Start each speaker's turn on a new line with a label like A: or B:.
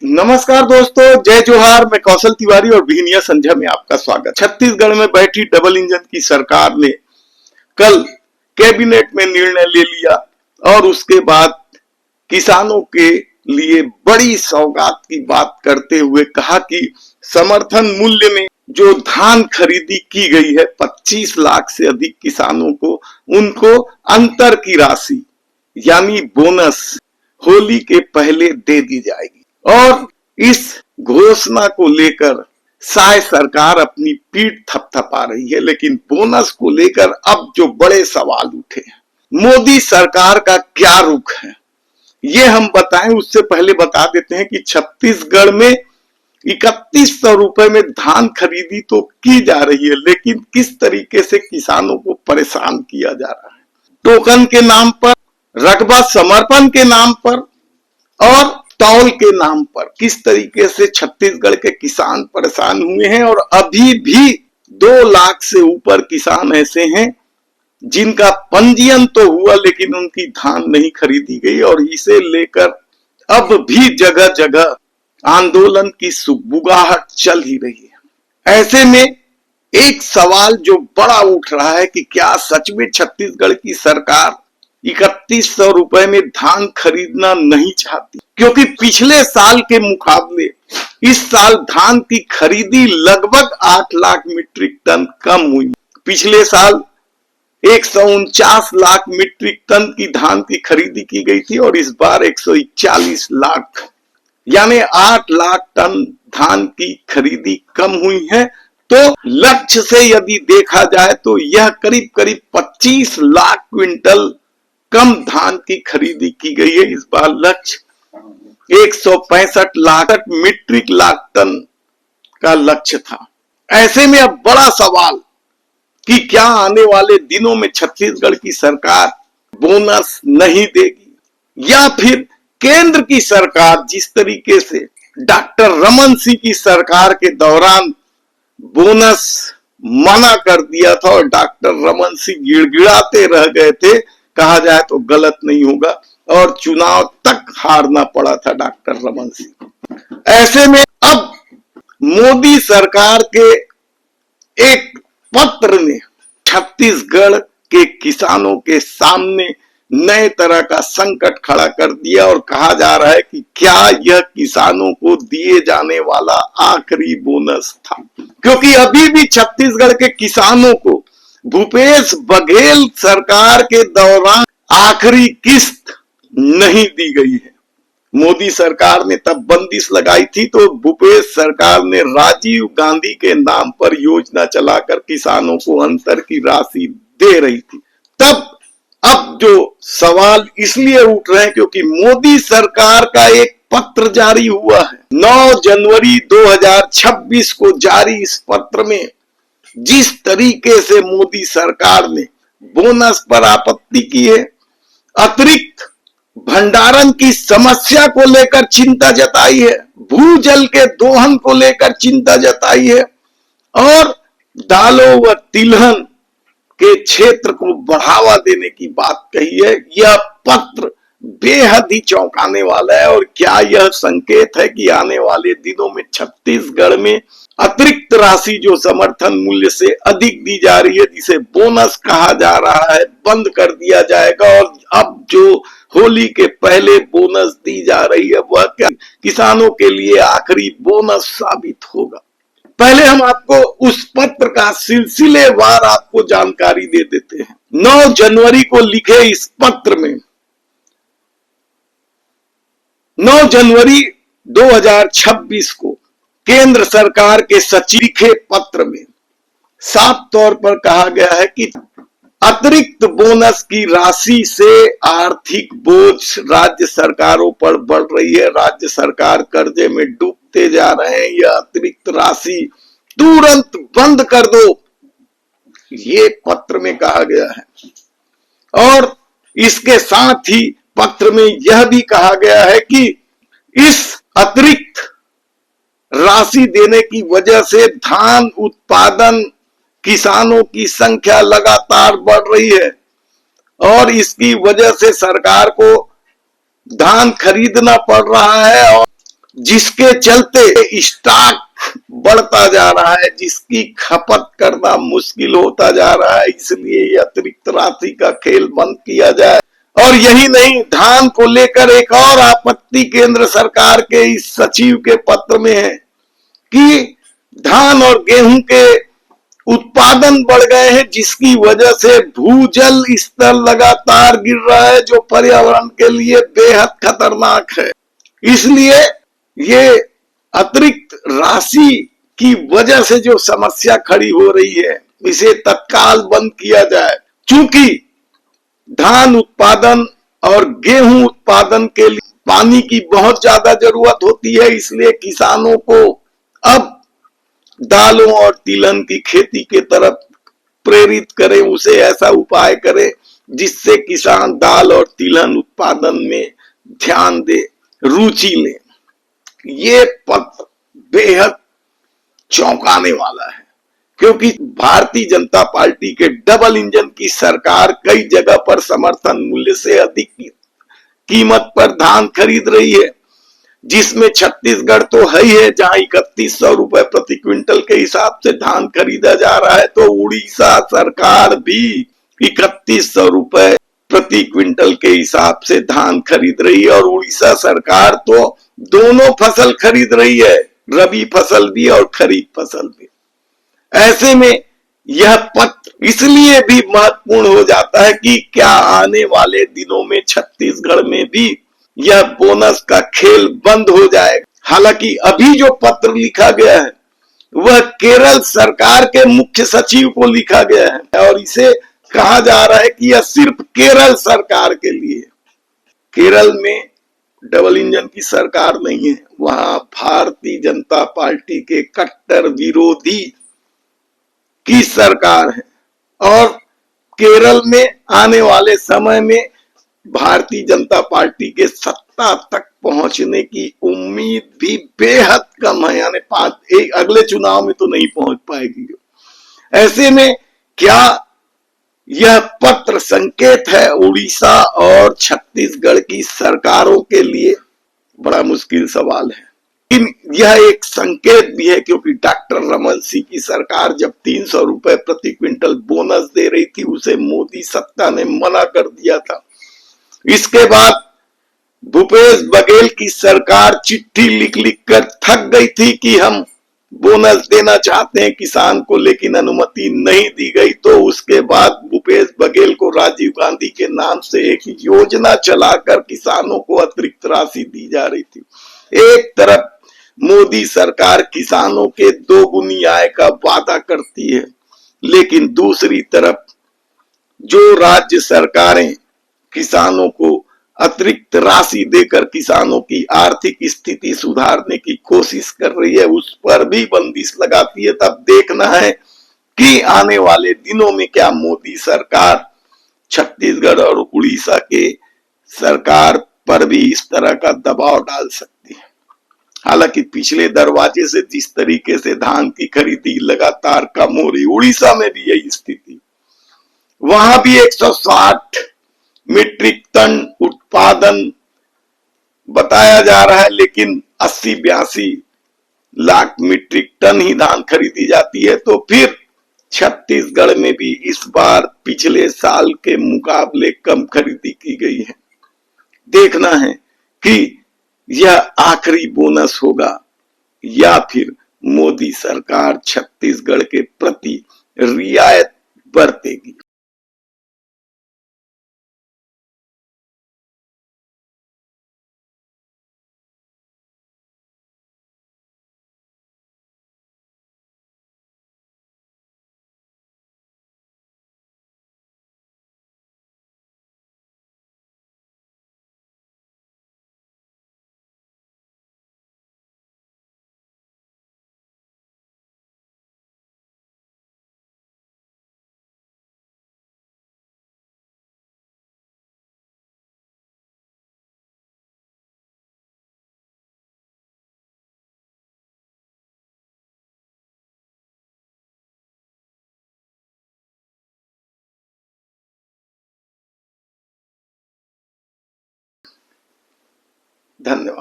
A: नमस्कार दोस्तों, जय जोहार। मैं कौशल तिवारी और बिहनिया संध्या में आपका स्वागत। छत्तीसगढ़ में बैठी डबल इंजन की सरकार ने कल कैबिनेट में निर्णय ले लिया और उसके बाद किसानों के लिए बड़ी सौगात की बात करते हुए कहा कि समर्थन मूल्य में जो धान खरीदी की गई है 25 लाख से अधिक किसानों को, उनको अंतर की राशि यानी बोनस होली के पहले दे दी जाएगी। और इस घोषणा को लेकर शायद सरकार अपनी पीठ थपथपा रही है, लेकिन बोनस को लेकर अब जो बड़े सवाल उठे हैं, मोदी सरकार का क्या रुख है ये हम बताएं। उससे पहले बता देते हैं कि छत्तीसगढ़ में 3100 रुपए में धान खरीदी तो की जा रही है, लेकिन किस तरीके से किसानों को परेशान किया जा रहा है, टोकन के नाम पर, रकबा समर्पण के नाम पर और तौल के नाम पर किस तरीके से छत्तीसगढ़ के किसान परेशान हुए हैं। और अभी भी 2 लाख से ऊपर किसान ऐसे हैं जिनका पंजीयन तो हुआ लेकिन उनकी धान नहीं खरीदी गई, और इसे लेकर अब भी जगह जगह आंदोलन की सुगबुगाहट चल ही रही है। ऐसे में एक सवाल जो बड़ा उठ रहा है कि क्या सच में छत्तीसगढ़ की सरकार 3100 रुपए में धान खरीदना नहीं चाहती, क्योंकि पिछले साल के मुकाबले इस साल धान की खरीदी लगभग 8 लाख मीट्रिक टन कम हुई। पिछले साल 149 लाख मीट्रिक टन की धान की खरीदी की गई थी और इस बार 141 लाख यानी 8 लाख टन धान की खरीदी कम हुई है। तो लक्ष्य से यदि देखा जाए तो यह करीब करीब 25 लाख क्विंटल कम धान की खरीदी की गई है। इस बार लक्ष्य 165 लाख मीट्रिक लाख टन का लक्ष्य था। ऐसे में अब बड़ा सवाल कि क्या आने वाले दिनों में छत्तीसगढ़ की सरकार बोनस नहीं देगी, या फिर केंद्र की सरकार जिस तरीके से डॉक्टर रमन सिंह की सरकार के दौरान बोनस मना कर दिया था और डॉक्टर रमन सिंह गिड़गिड़ाते रह गए थे, कहा जाए तो गलत नहीं होगा, और चुनाव तक हारना पड़ा था डॉक्टर रमन सिंह। ऐसे में अब मोदी सरकार के एक पत्र ने छत्तीसगढ़ के किसानों के सामने नए तरह का संकट खड़ा कर दिया और कहा जा रहा है कि क्या यह किसानों को दिए जाने वाला आखिरी बोनस था, क्योंकि अभी भी छत्तीसगढ़ के किसानों को भूपेश बघेल सरकार के दौरान आखिरी किस्त नहीं दी गई है। मोदी सरकार ने तब बंदिश लगाई थी तो भूपेश सरकार ने राजीव गांधी के नाम पर योजना चलाकर किसानों को अंतर की राशि दे रही थी। तब अब जो सवाल इसलिए उठ रहे हैं क्योंकि मोदी सरकार का एक पत्र जारी हुआ है 9 जनवरी 2026 को जारी। इस पत्र में जिस तरीके से मोदी सरकार ने बोनस पर आपत्ति की है, अतिरिक्त भंडारण की समस्या को लेकर चिंता जताई है, भूजल के दोहन को लेकर चिंता जताई है और दालों व तिलहन के क्षेत्र को बढ़ावा देने की बात कही है। यह पत्र बेहद ही चौंकाने वाला है और क्या यह संकेत है कि आने वाले दिनों में छत्तीसगढ़ में अतिरिक्त राशि जो समर्थन मूल्य से अधिक दी जा रही है, जिसे बोनस कहा जा रहा है, बंद कर दिया जाएगा और अब जो होली के पहले बोनस दी जा रही है वह क्या किसानों के लिए आखिरी बोनस साबित होगा। पहले हम आपको उस पत्र का सिलसिलेवार आपको जानकारी दे देते हैं। 9 जनवरी को लिखे इस पत्र में 9 जनवरी 2026 को केंद्र सरकार के सचिव के पत्र में साफ तौर पर कहा गया है कि अतिरिक्त बोनस की राशि से आर्थिक बोझ राज्य सरकारों पर बढ़ रही है, राज्य सरकार कर्जे में डूबते जा रहे हैं, यह अतिरिक्त राशि तुरंत बंद कर दो, ये पत्र में कहा गया है। और इसके साथ ही पत्र में यह भी कहा गया है कि इस अतिरिक्त राशि देने की वजह से धान उत्पादन किसानों की संख्या लगातार बढ़ रही है और इसकी वजह से सरकार को धान खरीदना पड़ रहा है और जिसके चलते स्टॉक बढ़ता जा रहा है, जिसकी खपत करना मुश्किल होता जा रहा है। इसलिए अतिरिक्त राशि का खेल बंद किया जाए। और यही नहीं, धान को लेकर एक और आपत्ति केंद्र सरकार के इस सचिव के पत्र में है कि धान और गेहूं के उत्पादन बढ़ गए हैं, जिसकी वजह से भूजल स्तर लगातार गिर रहा है, जो पर्यावरण के लिए बेहद खतरनाक है। इसलिए ये अतिरिक्त राशि की वजह से जो समस्या खड़ी हो रही है, इसे तत्काल बंद किया जाए। चूंकि धान उत्पादन और गेहूं उत्पादन के लिए पानी की बहुत ज्यादा जरूरत होती है, इसलिए किसानों को अब दालों और तिलहन की खेती के तरफ प्रेरित करें, उसे ऐसा उपाय करें जिससे किसान दाल और तिलहन उत्पादन में ध्यान दे, रुचि ले। ये पत्र बेहद चौंकाने वाला है, क्योंकि भारतीय जनता पार्टी के डबल इंजन की सरकार कई जगह पर समर्थन मूल्य से अधिक कीमत पर धान खरीद रही है, जिसमें छत्तीसगढ़ तो है ही है, जहां 3100 रुपए प्रति क्विंटल के हिसाब से धान खरीदा जा रहा है, तो उड़ीसा सरकार भी 3100 रुपए प्रति क्विंटल के हिसाब से धान खरीद रही है। और उड़ीसा सरकार तो दोनों फसल खरीद रही है, रबी फसल भी और खरीफ फसल भी। ऐसे में यह पत्र इसलिए भी महत्वपूर्ण हो जाता है कि क्या आने वाले दिनों में छत्तीसगढ़ में भी यह बोनस का खेल बंद हो जाएगा। हालांकि अभी जो पत्र लिखा गया है वह केरल सरकार के मुख्य सचिव को लिखा गया है, और इसे कहा जा रहा है कि यह सिर्फ केरल सरकार के लिए। केरल में डबल इंजन की सरकार नहीं है, वहां भारतीय जनता पार्टी के कट्टर विरोधी की सरकार है। और केरल में आने वाले समय में भारतीय जनता पार्टी के सत्ता तक पहुंचने की उम्मीद भी बेहद कम है, यानी अगले चुनाव में तो नहीं पहुंच पाएगी। ऐसे में क्या यह पत्र संकेत है उड़ीसा और छत्तीसगढ़ की सरकारों के लिए? बड़ा मुश्किल सवाल है, लेकिन यह एक संकेत भी है, क्योंकि डॉक्टर रमन सिंह की सरकार जब 300 रुपए प्रति क्विंटल बोनस दे रही थी, उसे मोदी सत्ता ने मना कर दिया था। इसके बाद भूपेश बघेल की सरकार चिट्ठी लिख लिख कर थक गई थी कि हम बोनस देना चाहते हैं किसान को, लेकिन अनुमति नहीं दी गई। तो उसके बाद भूपेश बघेल को राजीव गांधी के नाम से एक योजना चलाकर किसानों को अतिरिक्त राशि दी जा रही थी। एक तरफ मोदी सरकार किसानों के दोगुनी आय का वादा करती है, लेकिन दूसरी तरफ जो राज्य सरकारें किसानों को अतिरिक्त राशि देकर किसानों की आर्थिक स्थिति सुधारने की कोशिश कर रही है, उस पर भी बंदिश लगाती है। तब देखना है कि आने वाले दिनों में क्या मोदी सरकार छत्तीसगढ़ और उड़ीसा के सरकार पर भी इस तरह का दबाव डाल सकती है। हालांकि पिछले दरवाजे से जिस तरीके से धान की खरीदी लगातार कम हो रही, उड़ीसा में भी यही स्थिति, वहां भी 160 मीट्रिक टन उत्पादन बताया जा रहा है, लेकिन 80-82 लाख मीट्रिक टन ही धान खरीदी जाती है। तो फिर छत्तीसगढ़ में भी इस बार पिछले साल के मुकाबले कम खरीदी की गई है। देखना है कि यह आखिरी बोनस होगा या फिर मोदी सरकार छत्तीसगढ़ के प्रति रियायत बरतेगी। धन्यवाद।